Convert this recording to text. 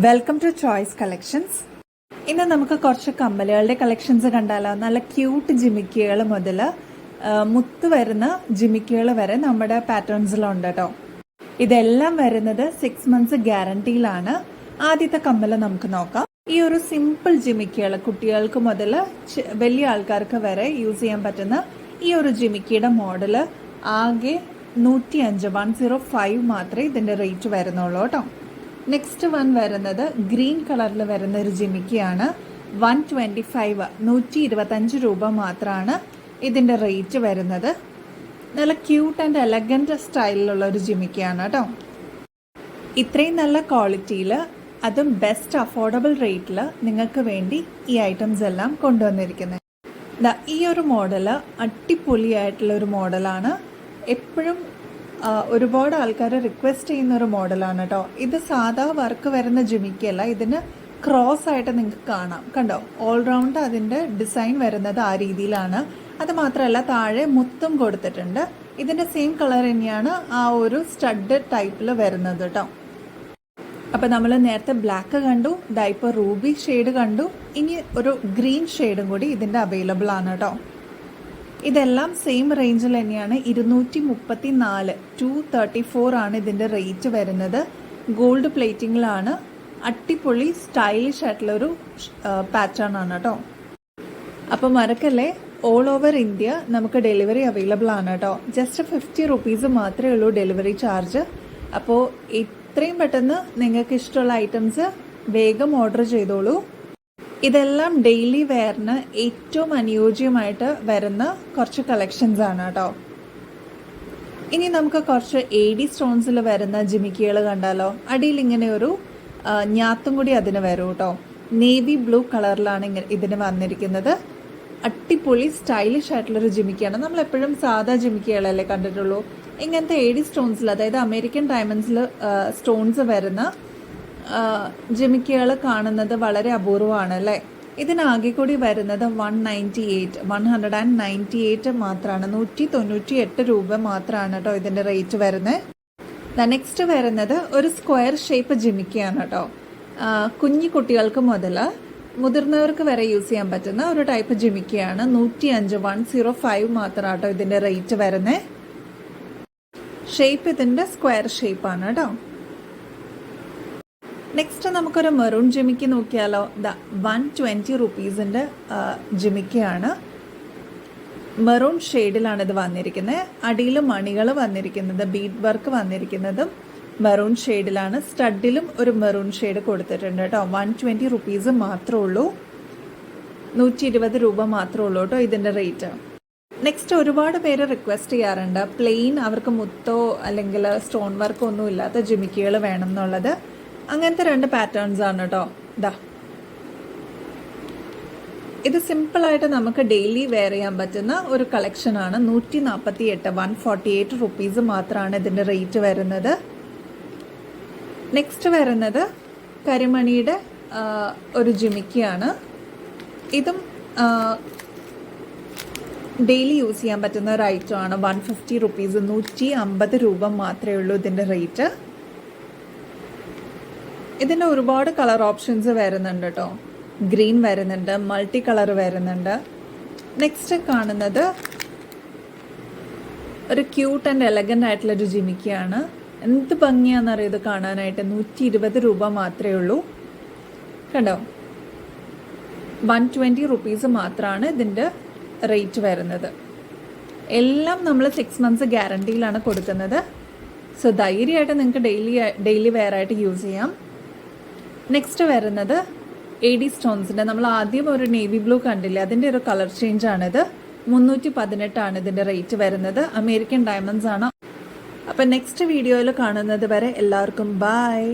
Welcome to choice collections. ഇന്ന് നമുക്ക് കുറച്ച് കമ്മലുകളുടെ കളക്ഷൻസ് കണ്ടാലോ. നല്ല ക്യൂട്ട് ജിമിക്കികൾ മുതൽ മുത്ത് വരുന്ന ജിമിക്കികൾ വരെ നമ്മുടെ പാറ്റേൺസിലുണ്ട് കേട്ടോ. ഇതെല്ലാം വരുന്നത് 6 months ഗ്യാരണ്ടിയിലാണ്. ആദ്യത്തെ കമ്മല് നമുക്ക് നോക്കാം. ഈ ഒരു സിമ്പിൾ ജിമിക്കികൾ കുട്ടികൾക്ക് മുതൽ വലിയ ആൾക്കാർക്ക് വരെ യൂസ് ചെയ്യാൻ പറ്റുന്ന ഈ ഒരു ജിമിക്കിയുടെ മോഡല് ആകെ 105 മാത്രമേ ഇതിന്റെ റേറ്റ് വരുന്നുള്ളൂ കേട്ടോ. നെക്സ്റ്റ് വൺ വരുന്നത് ഗ്രീൻ കളറിൽ വരുന്ന ഒരു ജിമിക്കിയാണ്. 125 രൂപ മാത്രമാണ് ഇതിന്റെ റേറ്റ് വരുന്നത്. നല്ല ക്യൂട്ട് ആൻഡ് എലഗന്റ് സ്റ്റൈലിലുള്ള ഒരു ജിമിക്കിയാണ് കേട്ടോ. ഇത്രയും നല്ല ക്വാളിറ്റിയിൽ അതും ബെസ്റ്റ് അഫോർഡബിൾ റേറ്റിൽ നിങ്ങൾക്ക് വേണ്ടി ഈ ഐറ്റംസ് എല്ലാം കൊണ്ടുവന്നിരിക്കുന്നത്. ഈ ഒരു മോഡല് അടിപൊളിയായിട്ടുള്ള ഒരു മോഡലാണ്. എപ്പോഴും ഒരുപാട് ആൾക്കാർ റിക്വസ്റ്റ് ചെയ്യുന്ന ഒരു മോഡലാണ് കേട്ടോ. ഇത് സാധാ വർക്ക് വരുന്ന ജിമിക്കല്ല, ഇതിന് ക്രോസ് ആയിട്ട് നിങ്ങൾക്ക് കാണാം. കണ്ടോ, ഓൾറൗണ്ട് അതിൻ്റെ ഡിസൈൻ വരുന്നത് ആ രീതിയിലാണ്. അത് മാത്രമല്ല താഴെ മുത്തും കൊടുത്തിട്ടുണ്ട്. ഇതിൻ്റെ സെയിം കളർ തന്നെയാണ് ആ ഒരു സ്റ്റഡ് ടൈപ്പിൽ വരുന്നത് കേട്ടോ. അപ്പം നമ്മൾ നേരത്തെ ബ്ലാക്ക് കണ്ടു, ഇപ്പോൾ റൂബി ഷെയ്ഡ് കണ്ടു, ഇനി ഒരു ഗ്രീൻ ഷെയ്ഡും കൂടി ഇതിൻ്റെ അവൈലബിൾ ആണ് കേട്ടോ. ഇതെല്ലാം സെയിം റേഞ്ചിൽ തന്നെയാണ്. 234 234 ആണ് ഇതിൻ്റെ റേറ്റ് വരുന്നത്. ഗോൾഡ് പ്ലേറ്റിങ്ങിലാണ്. അടിപൊളി സ്റ്റൈലിഷ് ആയിട്ടുള്ളൊരു പാറ്റേൺ ആണ് കേട്ടോ. അപ്പോൾ മറക്കല്ലേ, ഓൾ ഓവർ ഇന്ത്യ നമുക്ക് ഡെലിവറി അവൈലബിൾ ആണ് കേട്ടോ. ജസ്റ്റ് 50 rupees മാത്രമേ ഉള്ളൂ ഡെലിവറി ചാർജ്. അപ്പോൾ എത്രയും പെട്ടെന്ന് നിങ്ങൾക്ക് ഇഷ്ടമുള്ള ഐറ്റംസ് വേഗം ഓർഡർ ചെയ്തോളൂ. ഇതെല്ലാം ഡെയിലി വെയറിന് ഏറ്റവും അനുയോജ്യമായിട്ട് വരുന്ന കുറച്ച് കളക്ഷൻസ് ആണ് കേട്ടോ. ഇനി നമുക്ക് കുറച്ച് AD സ്റ്റോൺസിൽ വരുന്ന ജിമിക്കികൾ കണ്ടാലോ. അടിയിൽ ഇങ്ങനെ ഒരു ഞാത്തും കൂടി അതിന് വരും കേട്ടോ. നേവി ബ്ലൂ കളറിലാണ് ഇതിന് വന്നിരിക്കുന്നത്. അടിപൊളി സ്റ്റൈലിഷ് ആയിട്ടുള്ളൊരു ജിമിക്കിയാണ്. നമ്മൾ എപ്പോഴും സാധാ ജിമിക്കികളല്ലേ കണ്ടിട്ടുള്ളൂ. ഇങ്ങനത്തെ AD സ്റ്റോൺസിൽ, അതായത് അമേരിക്കൻ ഡയമണ്ട്സിൽ സ്റ്റോൺസ് വരുന്ന ജിമിക്കികൾ കാണുന്നത് വളരെ അപൂർവമാണ് അല്ലേ. ഇതിനാകെ കൂടി വരുന്നത് 198 മാത്രമാണ്. 198 രൂപ മാത്രമാണ് കേട്ടോ ഇതിന്റെ റേറ്റ് വരുന്നത്. നെക്സ്റ്റ് വരുന്നത് ഒരു സ്ക്വയർ ഷേപ്പ് ജിമിക്കിയാണ് കേട്ടോ. കുഞ്ഞു കുട്ടികൾക്ക് മുതൽ മുതിർന്നവർക്ക് വരെ യൂസ് ചെയ്യാൻ പറ്റുന്ന ഒരു ടൈപ്പ് ജിമിക്കിയാണ്. 105 മാത്രമാണ് കേട്ടോ ഇതിന്റെ റേറ്റ് വരുന്നത്. ഷേപ്പ് ഇതിന്റെ സ്ക്വയർ ഷേപ്പാണ് കേട്ടോ. നെക്സ്റ്റ് നമുക്കൊരു മെറൂൺ ജിമിക്കി നോക്കിയാലോ. 120 rupeesന്റെ ജിമിക്കിയാണ്. മെറൂൺ ഷെയ്ഡിലാണ് ഇത് വന്നിരിക്കുന്നത്. അടിയിൽ മണികൾ വന്നിരിക്കുന്നത്, ബീഡ് വർക്ക് വന്നിരിക്കുന്നതും മെറൂൺ ഷെയ്ഡിലാണ്. സ്റ്റഡിലും ഒരു മെറൂൺ ഷെയ്ഡ് കൊടുത്തിട്ടുണ്ട് കേട്ടോ. 120 rupees മാത്രമേ ഉള്ളൂ. 120 രൂപ മാത്രമേ ഉള്ളൂ കേട്ടോ ഇതിന്റെ റേറ്റ്. നെക്സ്റ്റ് ഒരുപാട് പേര് റിക്വസ്റ്റ് ചെയ്യാറുണ്ട് പ്ലെയിൻ, അവർക്ക് മുത്തോ അല്ലെങ്കിൽ സ്റ്റോൺ വർക്കോ ഒന്നും ഇല്ലാത്ത ജിമിക്കികൾ വേണം എന്നുള്ളത്. അങ്ങനത്തെ 2 പാറ്റേൺസ് ആണ് കേട്ടോ. ഇത് സിമ്പിളായിട്ട് നമുക്ക് ഡെയിലി വെയർ ചെയ്യാൻ പറ്റുന്ന ഒരു കളക്ഷനാണ്. 148 rupees മാത്രമാണ് ഇതിന്റെ റേറ്റ് വരുന്നത്. നെക്സ്റ്റ് വരുന്നത് കരിമണിയുടെ ഒരു ജിമിക്കിയാണ്. ഇതും ഡെയിലി യൂസ് ചെയ്യാൻ പറ്റുന്ന ഒരു ഐറ്റം ആണ്. 150 rupees, 150 രൂപ മാത്രമേ ഉള്ളൂ ഇതിന്റെ റേറ്റ്. ഇതിന് ഒരുപാട് കളർ ഓപ്ഷൻസ് വരുന്നുണ്ട് കേട്ടോ. ഗ്രീൻ വരുന്നുണ്ട്, മൾട്ടി കളർ വരുന്നുണ്ട്. നെക്സ്റ്റ് കാണുന്നത് ഒരു ക്യൂട്ട് ആൻഡ് എലഗന്റ് ആയിട്ടുള്ള ഒരു ജിമിക്കിയാണ്. എന്ത് ഭംഗിയാണെന്നറിയാം ഇത് കാണാനായിട്ട്. 120 രൂപ മാത്രമേ ഉള്ളൂ. കണ്ടോ, 120 rupees മാത്രമാണ് ഇതിന്റെ റേറ്റ് വരുന്നത്. എല്ലാം നമ്മൾ 6 months ഗ്യാരണ്ടിയിലാണ് കൊടുക്കുന്നത്. സോ ധൈര്യമായിട്ട് നിങ്ങൾക്ക് ഡെയിലി വെയർ ആയിട്ട് യൂസ് ചെയ്യാം. നെക്സ്റ്റ് വരുന്നത് AD സ്റ്റോൺസിന്റെ, നമ്മൾ ആദ്യം ഒരു നേവി ബ്ലൂ കണ്ടില്ലേ, അതിന്റെ ഒരു കളർ ചേഞ്ച് ആണിത്. 318 ആണ് ഇതിന്റെ റേറ്റ് വരുന്നത്. അമേരിക്കൻ ഡയമണ്ട്സ് ആണ്. അപ്പൊ നെക്സ്റ്റ് വീഡിയോയിൽ കാണുന്നത് വരെ എല്ലാവർക്കും ബൈ.